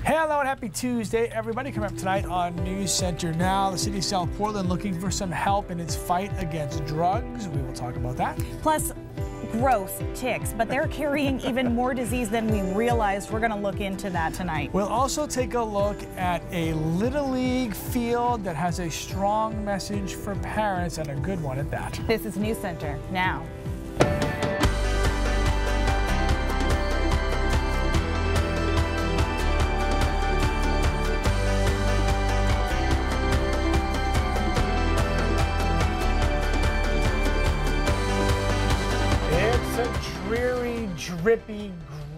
Hello and happy Tuesday, everybody. Coming up tonight on News Center Now, the city of South Portland looking for some help in its fight against drugs. We will talk about that. Plus, gross ticks, but they're carrying even more disease than we realized. We're going to look into that tonight. We'll also take a look at a Little League field that has a strong message for parents, and a good one at that. This is News Center Now. Dreary, drippy,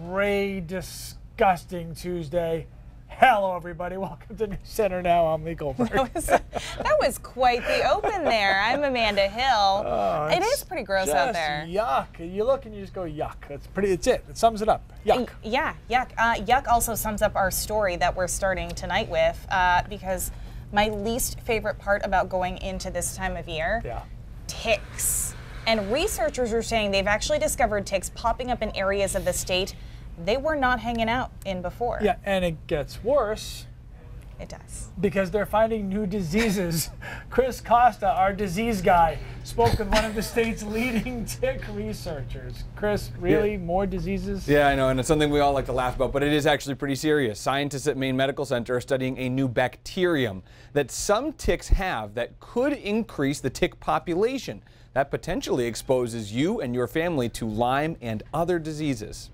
gray, disgusting Tuesday. Hello, everybody. Welcome to News Center Now. I'm Lee Goldberg. That was quite the open there. I'm Amanda Hill. It is pretty gross out there. Yuck. You look and you just go, yuck. That's pretty. It's it. It sums it up. Yuck. Yeah, yuck. Yuck also sums up our story that we're starting tonight with, because my least favorite part about going into this time of year, ticks. And researchers are saying they've actually discovered ticks popping up in areas of the state they were not hanging out in before. Yeah, and it gets worse. It does. Because they're finding new diseases. Chris Costa, our disease guy, spoke with one of the state's leading tick researchers. Chris, really? More diseases? Yeah, I know, and it's something we all like to laugh about, but it is actually pretty serious. Scientists at Maine Medical Center are studying a new bacterium that some ticks have that could increase the tick population. That potentially exposes you and your family to Lyme and other diseases.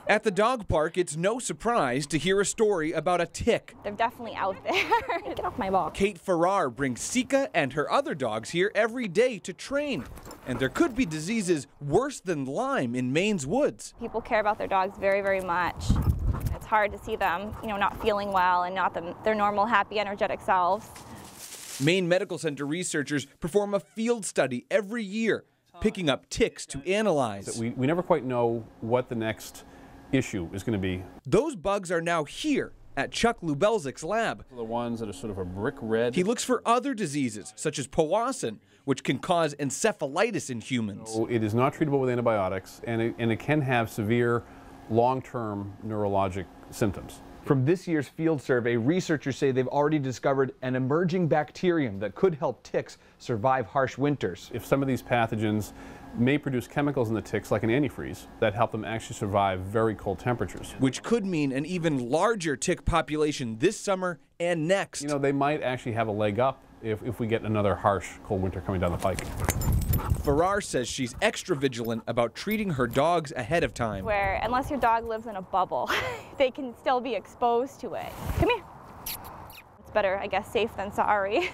At the dog park, it's no surprise to hear a story about a tick. They're definitely out there. Get off my ball. Kate Farrar brings Sika and her other dogs here every day to train. And there could be diseases worse than Lyme in Maine's woods. People care about their dogs very, very much. It's hard to see them, not feeling well and not their normal, happy, energetic selves. Maine Medical Center researchers perform a field study every year, picking up ticks to analyze. We never quite know what the next issue is going to be. Those bugs are now here at Chuck Lubelzic's lab. The ones that are sort of a brick red. He looks for other diseases, such as powassan, which can cause encephalitis in humans. So it is not treatable with antibiotics, and it can have severe long-term neurologic symptoms. From this year's field survey, researchers say they've already discovered an emerging bacterium that could help ticks survive harsh winters. If some of these pathogens may produce chemicals in the ticks, like an antifreeze, that help them actually survive very cold temperatures. Which could mean an even larger tick population this summer and next. They might actually have a leg up if we get another harsh cold winter coming down the pike. Farrar says she's extra vigilant about treating her dogs ahead of time. Where, unless your dog lives in a bubble, they can still be exposed to it. Come here. It's better, I guess, safe than sorry.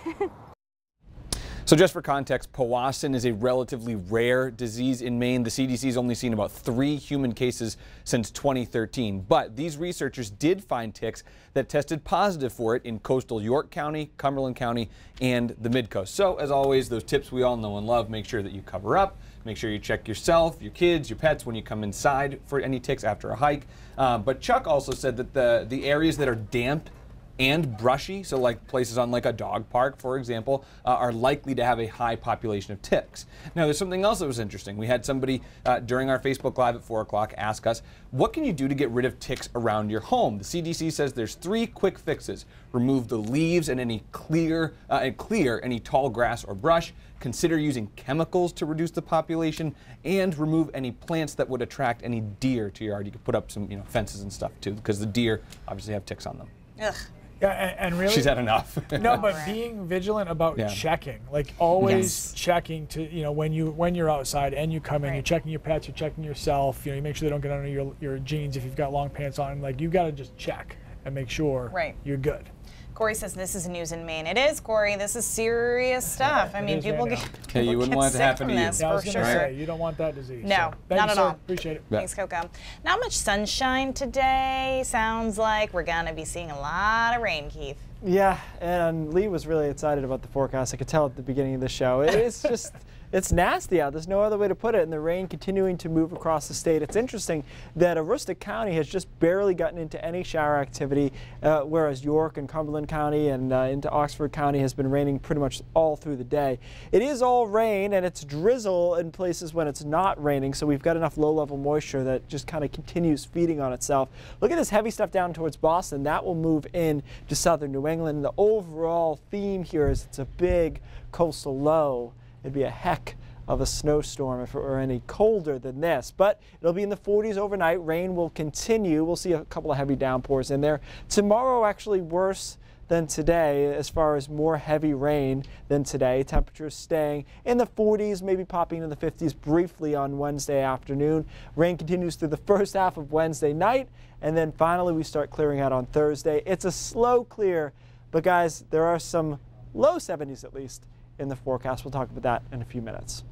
So just for context, powassan is a relatively rare disease in Maine. The CDC's only seen about 3 human cases since 2013. But these researchers did find ticks that tested positive for it in coastal York County, Cumberland County, and the Midcoast. So as always, those tips we all know and love, make sure that you cover up, make sure you check yourself, your kids, your pets when you come inside for any ticks after a hike. But Chuck also said that the areas that are damp and brushy, so like places on like a dog park, for example, are likely to have a high population of ticks. Now, there's something else that was interesting. We had somebody during our Facebook Live at 4 o'clock ask us, what can you do to get rid of ticks around your home? The CDC says there's 3 quick fixes. Remove the leaves and clear any tall grass or brush. Consider using chemicals to reduce the population, and remove any plants that would attract any deer to your yard. You could put up some fences and stuff too, because the deer obviously have ticks on them. Ugh. Yeah, and really, she's had enough. No, but being vigilant about checking, like always checking to, when you're outside and you come in, you're checking your pets, you're checking yourself. You make sure they don't get under your jeans if you've got long pants on. Like, you got to just check and make sure you're good. Corey says this is news in Maine. It is, Corey. This is serious stuff. I mean, people get you wouldn't want it to happen to you. Yeah, I was going to say, you don't want that disease. No, so, not at all. Appreciate it. Thanks, Coco. Not much sunshine today. Sounds like we're going to be seeing a lot of rain, Keith. Yeah, and Lee was really excited about the forecast. I could tell at the beginning of the show. It's just It's nasty out. There's no other way to put it. And the rain continuing to move across the state. It's interesting that Aroostook County has just barely gotten into any shower activity, whereas York and Cumberland County and into Oxford County has been raining pretty much all through the day. It is all rain, and it's drizzle in places when it's not raining, so we've got enough low-level moisture that just kind of continues feeding on itself. Look at this heavy stuff down towards Boston. That will move in to southern New England. The overall theme here is it's a big coastal low. It'd be a heck of a snowstorm if it were any colder than this, but it'll be in the 40s overnight. Rain will continue. We'll see a couple of heavy downpours in there. Tomorrow actually worse than today as far as more heavy rain than today. Temperatures staying in the 40s, maybe popping into the 50s briefly on Wednesday afternoon. Rain continues through the first half of Wednesday night, and then finally we start clearing out on Thursday. It's a slow clear, but guys, there are some low 70s at least in the forecast. We'll talk about that in a few minutes.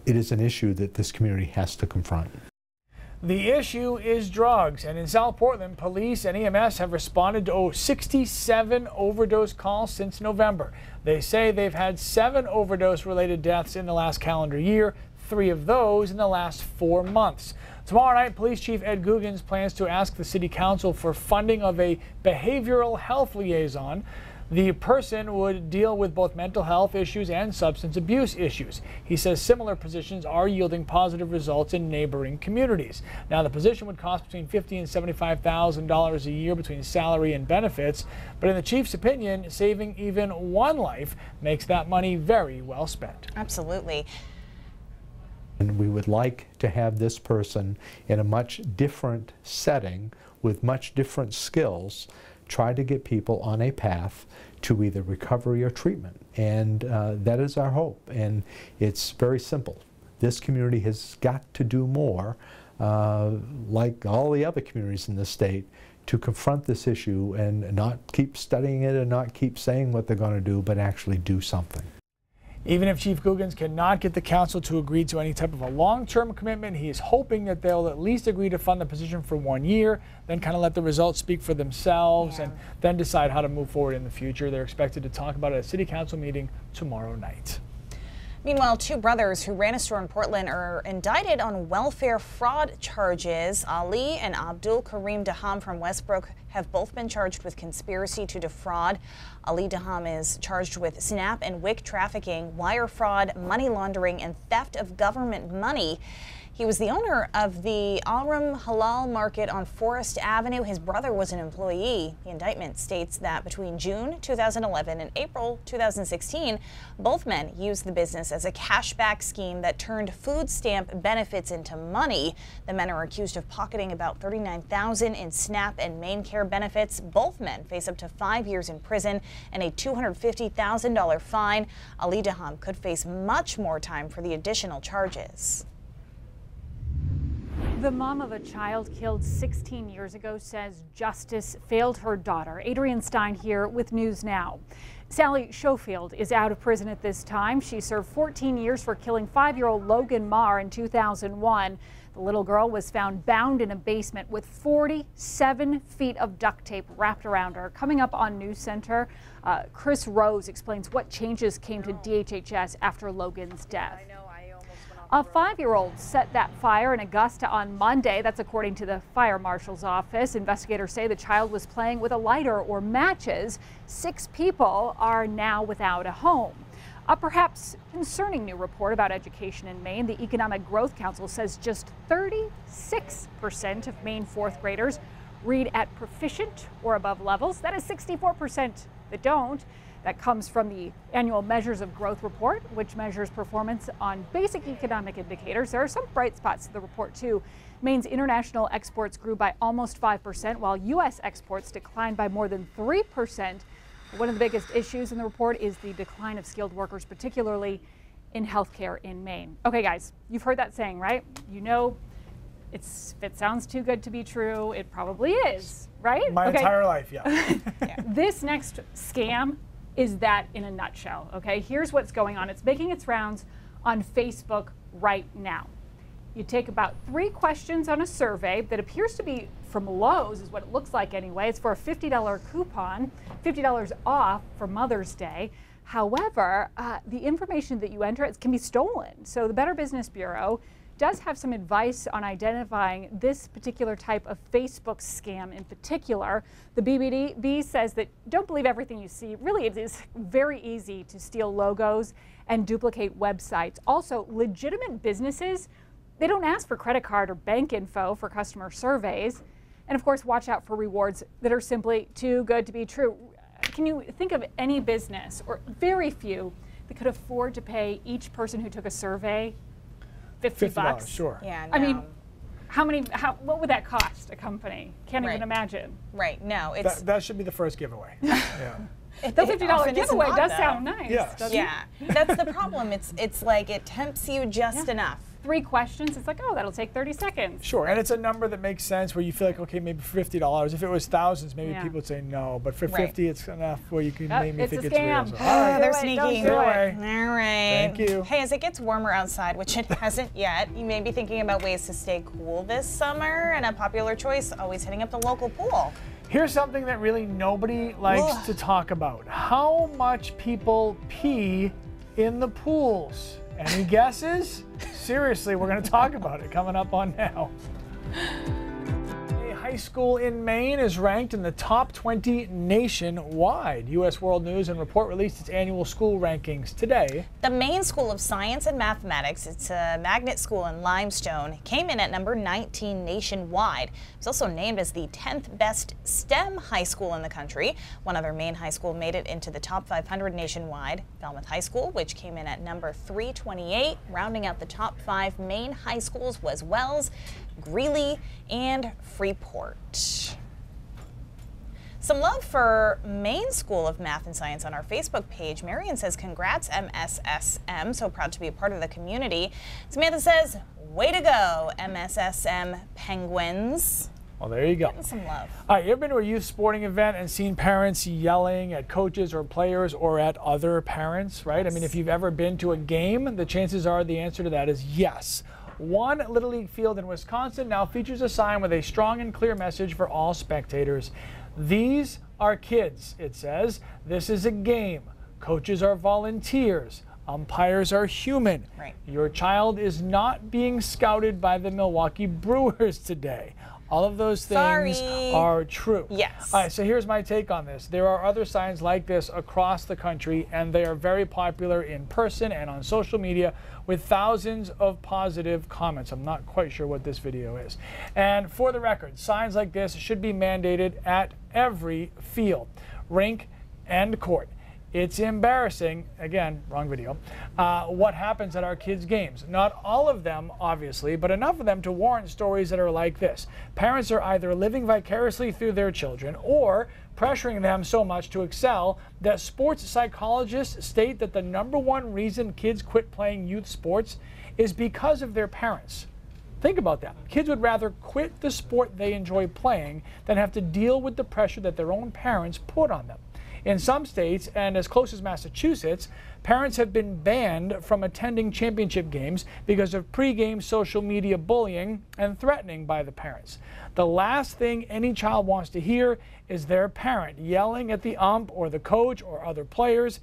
It is an issue that this community has to confront. The issue is drugs, and in South Portland, police and EMS have responded to 67 overdose calls since November. They say they've had 7 overdose-related deaths in the last calendar year, 3 of those in the last 4 months. Tomorrow night, Police Chief Ed Googins plans to ask the City Council for funding of a behavioral health liaison. The person would deal with both mental health issues and substance abuse issues. He says similar positions are yielding positive results in neighboring communities. Now, the position would cost between $50,000 and $75,000 a year between salary and benefits, but in the chief's opinion, saving even one life makes that money very well spent. Absolutely. And we would like to have this person in a much different setting with much different skills try to get people on a path to either recovery or treatment. And that is our hope. And it's very simple. This community has got to do more, like all the other communities in the state, to confront this issue and not keep studying it and not keep saying what they're going to do, but actually do something. Even if Chief Googins cannot get the council to agree to any type of a long-term commitment, he is hoping that they'll at least agree to fund the position for 1 year, then kind of let the results speak for themselves, and then decide how to move forward in the future. They're expected to talk about it at a city council meeting tomorrow night. Meanwhile, 2 brothers who ran a store in Portland are indicted on welfare fraud charges. Ali and Abdul Karim Daham from Westbrook have both been charged with conspiracy to defraud. Ali Daham is charged with SNAP and WIC trafficking, wire fraud, money laundering, and theft of government money. He was the owner of the Al-Rum Halal Market on Forest Avenue. His brother was an employee. The indictment states that between June 2011 and April 2016, both men used the business as a cashback scheme that turned food stamp benefits into money. The men are accused of pocketing about $39,000 in SNAP and main care benefits. Both men face up to 5 years in prison and a $250,000 fine. Ali Daham could face much more time for the additional charges. The mom of a child killed 16 years ago says justice failed her daughter. Adrienne Stein here with News Now. Sally Schofield is out of prison at this time. She served 14 years for killing 5-year-old Logan Marr in 2001. The little girl was found bound in a basement with 47 feet of duct tape wrapped around her. Coming up on News Center, Chris Rose explains what changes came to DHHS after Logan's death. A 5-year-old set that fire in Augusta on Monday. That's according to the fire marshal's office. Investigators say the child was playing with a lighter or matches. 6 people are now without a home. A perhaps concerning new report about education in Maine. The Economic Growth Council says just 36% of Maine 4th graders read at proficient or above levels. That is 64% that don't. That comes from the annual Measures of Growth report, which measures performance on basic economic indicators. There are some bright spots to the report, too. Maine's international exports grew by almost 5%, while U.S. exports declined by more than 3%. One of the biggest issues in the report is the decline of skilled workers, particularly in healthcare in Maine. Okay, guys, you've heard that saying, right? You know, if it sounds too good to be true, it probably is, right? My entire life, yeah. This next scam is that in a nutshell, okay? Here's what's going on. It's making its rounds on Facebook right now. You take about 3 questions on a survey that appears to be from Lowe's, is what it looks like anyway. It's for a $50 coupon, $50 off for Mother's Day. However, the information that you enter can be stolen. So the Better Business Bureau does have some advice on identifying this particular type of Facebook scam in particular. The BBB says that don't believe everything you see. Really, it is very easy to steal logos and duplicate websites. Also, legitimate businesses, they don't ask for credit card or bank info for customer surveys. And of course, watch out for rewards that are simply too good to be true. Can you think of any business, or very few, that could afford to pay each person who took a survey $50? Sure. Yeah, no. I mean, what would that cost a company? Can't even imagine. Right, no. It's that should be the first giveaway. Yeah. The $50 giveaway does sound nice. Yeah, that's the problem. It's like it tempts you just enough. 3 questions, it's like, oh, that'll take 30 seconds. Sure, and it's a number that makes sense where you feel like, okay, maybe $50. If it was thousands, maybe people would say no, but for 50, it's enough where you can make me think it's real. So. They're sneaky. All right. Thank you. Hey, as it gets warmer outside, which it hasn't yet, you may be thinking about ways to stay cool this summer, and a popular choice, always hitting up the local pool. Here's something that really nobody likes to talk about. How much people pee in the pools? Any guesses? Seriously, we're going to talk about it coming up on Now. A high school in Maine is ranked in the top 20 nationwide. U.S. World News and Report released its annual school rankings today. The Maine School of Science and Mathematics, it's a magnet school in Limestone, came in at number 19 nationwide. It was also named as the 10th best STEM high school in the country. One other Maine high school made it into the top 500 nationwide, Falmouth High School, which came in at number 328. Rounding out the top 5 Maine high schools was Wells, Greeley, and Freeport. Some love for Maine School of Math and Science on our Facebook page. Marion says, congrats MSSM, so proud to be a part of the community. Samantha says, way to go MSSM Penguins. Well, there you go. Getting some love. All right, you ever been to a youth sporting event and seen parents yelling at coaches or players or at other parents, right? Yes. I mean, if you've ever been to a game, the chances are the answer to that is yes. One Little League field in Wisconsin now features a sign with a strong and clear message for all spectators. These are kids, it says. This is a game. Coaches are volunteers. Umpires are human. Right. Your child is not being scouted by the Milwaukee Brewers today. All of those things are true. Yes. All right, so here's my take on this. There are other signs like this across the country, and they are very popular in person and on social media with thousands of positive comments. I'm not quite sure what this video is. And for the record, signs like this should be mandated at every field, rink, and court. It's embarrassing, again, wrong video, what happens at our kids' games. Not all of them, obviously, but enough of them to warrant stories that are like this. Parents are either living vicariously through their children or pressuring them so much to excel that sports psychologists state that the #1 reason kids quit playing youth sports is because of their parents. Think about that. Kids would rather quit the sport they enjoy playing than have to deal with the pressure that their own parents put on them. In some states, and as close as Massachusetts, parents have been banned from attending championship games because of pre-game social media bullying and threatening by the parents. The last thing any child wants to hear is their parent yelling at the ump or the coach or other players.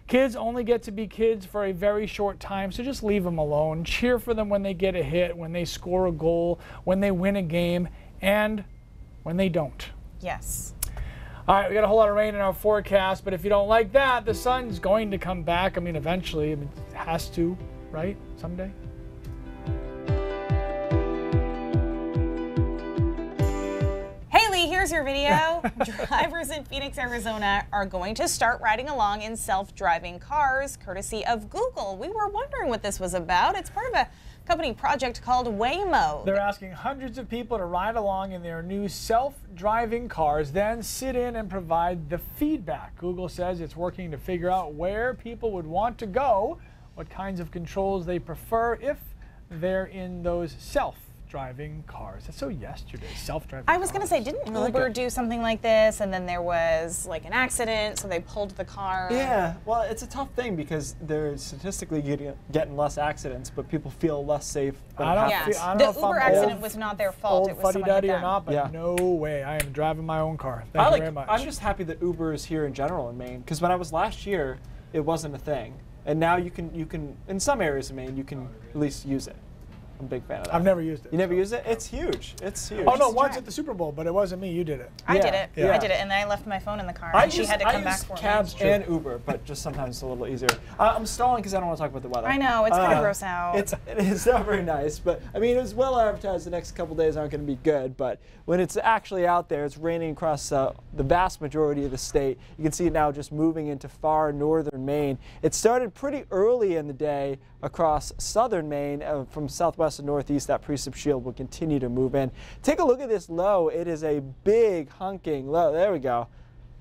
Kids only get to be kids for a very short time, so just leave them alone. Cheer for them when they get a hit, when they score a goal, when they win a game, and when they don't. Yes. All right, we got a whole lot of rain in our forecast, but if you don't like that, the sun's going to come back. I mean, eventually, it has to, right? Someday. Haley, here's your video. Drivers in Phoenix, Arizona are going to start riding along in self-driving cars, courtesy of Google. We were wondering what this was about. It's part of a company project called Waymo. They're asking hundreds of people to ride along in their new self-driving cars, then sit in and provide the feedback. Google says it's working to figure out where people would want to go, what kinds of controls they prefer if they're in those self-driving cars. That's so yesterday, self-driving cars. I was going to say, didn't Uber do something like this, and then there was like an accident, so they pulled the car? Yeah, well, it's a tough thing because they're statistically getting less accidents, but people feel less safe. I don't the know if Uber accident was not their fault. It was someone hit them. Or not, but no way. I am driving my own car. Thank you very much. I'm just happy that Uber is here in general in Maine, because when I was last year, it wasn't a thing. And now you can, in some areas of Maine, you can at least use it. I'm a big fan of that. I've never used it. You never used it? It's huge. It's huge. Oh, no, once at the Super Bowl, but it wasn't me. You did it. I did it. Yeah. I did it, and then I left my phone in the car, and she had to come back for me. Cabs and Uber, but just sometimes it's a little easier. I'm stalling because I don't want to talk about the weather. I know, it's kind of gross out. It's not very nice, but I mean, it was well advertised the next couple days aren't going to be good, but when it's actually out there, it's raining across the vast majority of the state. You can see it now just moving into far northern Maine. It started pretty early in the day across southern Maine from southwest to northeast. That precip shield will continue to move in. Take a look at this low. It is a big hunking low. There we go.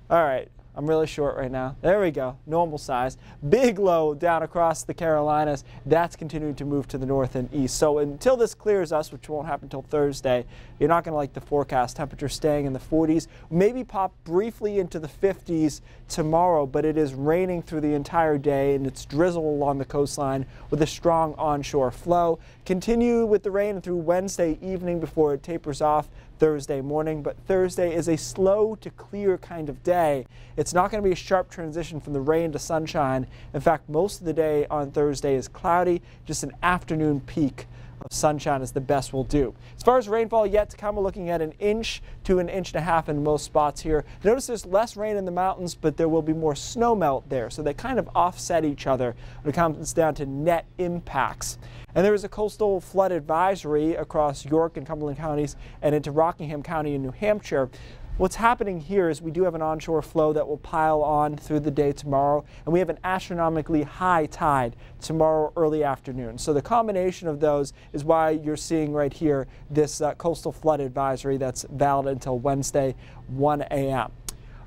All right. I'm really short right now. There we go. Normal size. Big low down across the Carolinas. That's continuing to move to the north and east. So until this clears us, which won't happen until Thursday, you're not going to like the forecast. Temperature staying in the 40s. Maybe pop briefly into the 50s tomorrow, but it is raining through the entire day, and it's drizzle along the coastline with a strong onshore flow. Continue with the rain through Wednesday evening before it tapers off Thursday morning, but Thursday is a slow to clear kind of day. It's not going to be a sharp transition from the rain to sunshine. In fact, most of the day on Thursday is cloudy. Just an afternoon peak of sunshine is the best we'll do. As far as rainfall yet to come, we're looking at 1 inch to 1.5 inches in most spots here. Notice there's less rain in the mountains, but there will be more snow melt there, so they kind of offset each other when it comes down to net impacts. And there is a coastal flood advisory across York and Cumberland counties and into Rockingham County in New Hampshire. What's happening here is we do have an onshore flow that will pile on through the day tomorrow, and we have an astronomically high tide tomorrow early afternoon. So the combination of those is why you're seeing right here this coastal flood advisory that's valid until Wednesday, 1 a.m.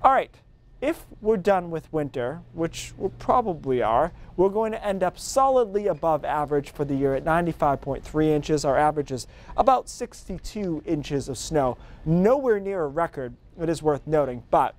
All right. If we're done with winter, which we probably are, we're going to end up solidly above average for the year at 95.3 inches. Our average is about 62 inches of snow. Nowhere near a record, it is worth noting, but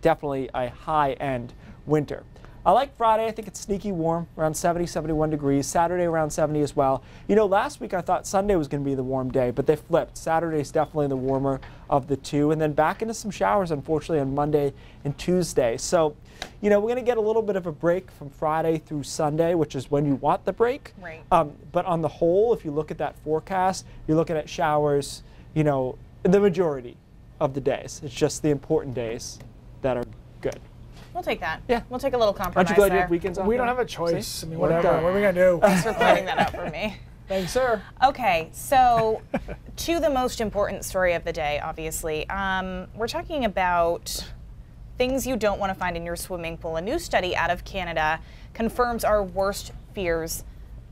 definitely a high-end winter. I like Friday. I think it's sneaky warm, around 70, 71 degrees. Saturday around 70 as well. You know, last week I thought Sunday was going to be the warm day, but they flipped. Saturday's definitely the warmer of the two, and then back into some showers, unfortunately, on Monday and Tuesday. So, you know, we're going to get a little bit of a break from Friday through Sunday, which is when you want the break. Right. But on the whole, if you look at that forecast, you're looking at showers, you know, the majority of the days. It's just the important days that are good. We'll take that. Yeah. We'll take a little compromise. Aren't you glad there. you have weekends off? We don't have a choice. See? I mean, whatever. What are we going to do? Thanks for pointing that out for me. Thanks, sir. Okay, so to the most important story of the day, obviously. We're talking about things you don't want to find in your swimming pool. A new study out of Canada confirms our worst fears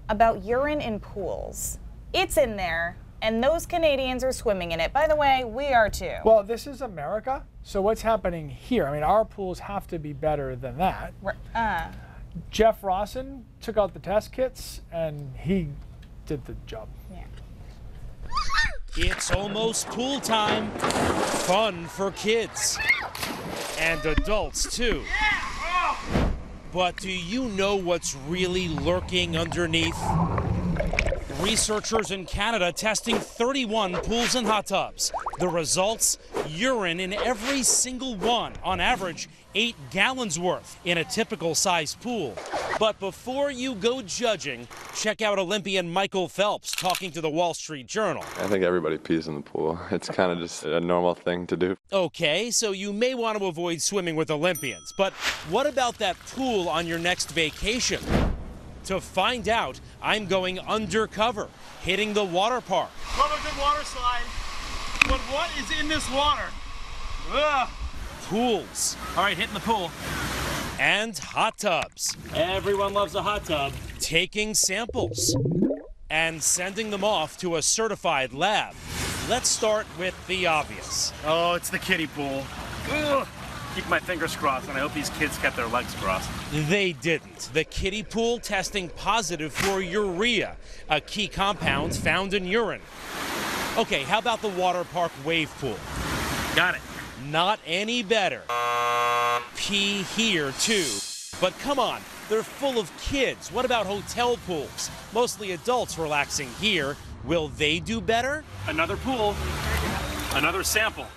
about urine in pools. It's in there, and those Canadians are swimming in it. By the way, we are too. Well, this is America, so what's happening here? I mean, our pools have to be better than that. Jeff Rawson took out the test kits, and he did the job. Yeah. It's almost pool time. Fun for kids. And adults, too. But do you know what's really lurking underneath? Researchers in Canada testing 31 pools and hot tubs. The results? Urine in every single one, on average 8 gallons worth in a typical size pool. But before you go judging, check out Olympian Michael Phelps talking to the Wall Street Journal. I think everybody pees in the pool. It's kind of just a normal thing to do. Okay, so you may want to avoid swimming with Olympians, but what about that pool on your next vacation? To find out, I'm going undercover, hitting the water park. Love a good water slide, but what is in this water? Ugh. Pools. All right, hitting the pool. And hot tubs. Everyone loves a hot tub. Taking samples and sending them off to a certified lab. Let's start with the obvious. Oh, it's the kiddie pool. Ugh. Keep my fingers crossed, and I hope these kids kept their legs crossed. They didn't. The kiddie pool testing positive for urea, a key compound found in urine. Okay, how about the water park wave pool? Got it. Not any better. Pee here, too. But come on, they're full of kids. What about hotel pools? Mostly adults relaxing here. Will they do better? Another pool. Another sample.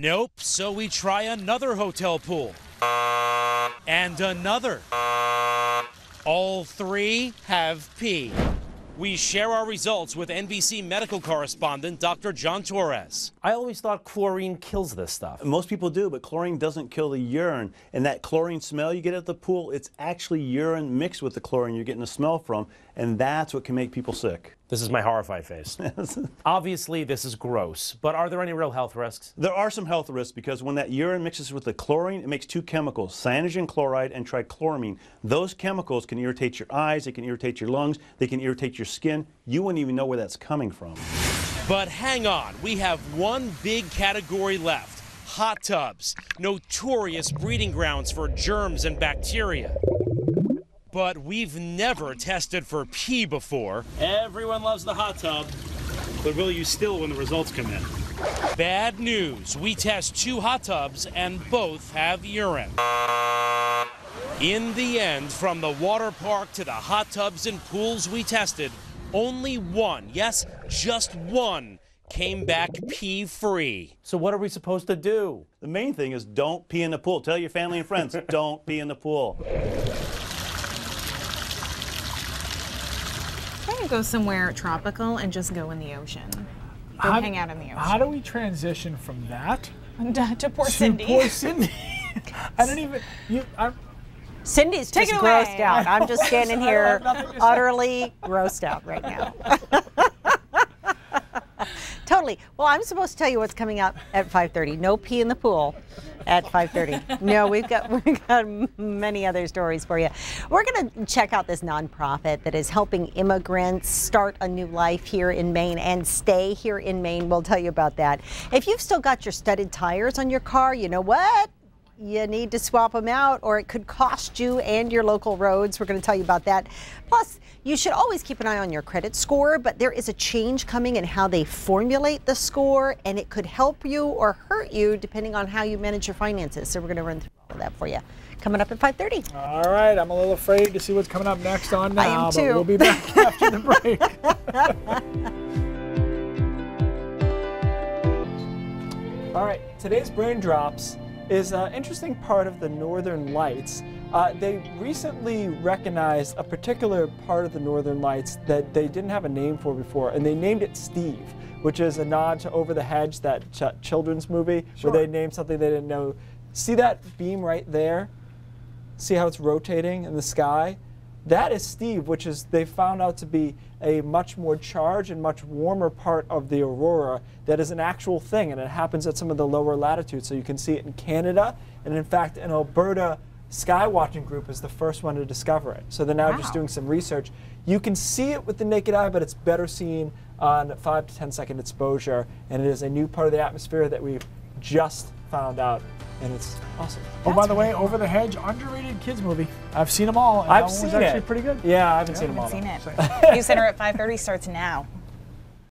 Nope, so we try another hotel pool. and another. All three have P. We share our results with NBC medical correspondent Dr. John Torres. I always thought chlorine kills this stuff. Most people do, but chlorine doesn't kill the urine. And that chlorine smell you get at the pool, it's actually urine mixed with the chlorine you're getting the smell from, and that's what can make people sick. This is my horrified face. Obviously, this is gross, but are there any real health risks? There are some health risks because when that urine mixes with the chlorine, it makes two chemicals, cyanogen chloride and trichloramine. Those chemicals can irritate your eyes, they can irritate your lungs, they can irritate your skin. You wouldn't even know where that's coming from. But hang on, we have one big category left. Hot tubs, notorious breeding grounds for germs and bacteria. But we've never tested for pee before. Everyone loves the hot tub, but will you still when the results come in? Bad news, we test 2 hot tubs and both have urine. In the end, from the water park to the hot tubs and pools we tested, only one, yes, just one, came back pee-free. So what are we supposed to do? The main thing is don't pee in the pool. Tell your family and friends, don't pee in the pool. I'm gonna go somewhere tropical and just go in the ocean. Go hang out in the ocean. How do we transition from that to poor Cindy? Poor Cindy. I don't even. Cindy's just grossed out. I'm just standing here utterly grossed out right now. Totally. Well, I'm supposed to tell you what's coming up at 5:30. No pee in the pool at 5:30. No, we've got many other stories for you. We're going to check out this nonprofit that is helping immigrants start a new life here in Maine and stay here in Maine. We'll tell you about that. If you've still got your studded tires on your car, you know what? You need to swap them out or it could cost you and your local roads. We're going to tell you about that. Plus, you should always keep an eye on your credit score, but there is a change coming in how they formulate the score, and it could help you or hurt you depending on how you manage your finances. So we're going to run through all that for you. Coming up at 5:30. All right, I'm a little afraid to see what's coming up next on Now. I am too. But we'll be back after the break. All right, today's Brain Drops is an interesting part of the Northern Lights. They recently recognized a particular part of the Northern Lights that they didn't have a name for before, and they named it Steve, which is a nod to Over the Hedge, that children's movie, where they named something they didn't know. See that beam right there? See how it's rotating in the sky? That is Steve, which is they found out to be a much more charged and much warmer part of the aurora that is an actual thing, and it happens at some of the lower latitudes. So you can see it in Canada, and in fact in Alberta, Skywatching Group is the first one to discover it. So they're now just doing some research. You can see it with the naked eye, but it's better seen on 5 to 10 second exposure, and it is a new part of the atmosphere that we've just found out. And it's awesome. Oh, by the way, Over the Hedge, underrated kids movie. I've seen them all. And I've that one seen was actually it. pretty good. Yeah, I haven't seen them all. Youth Center at 5:30 starts now.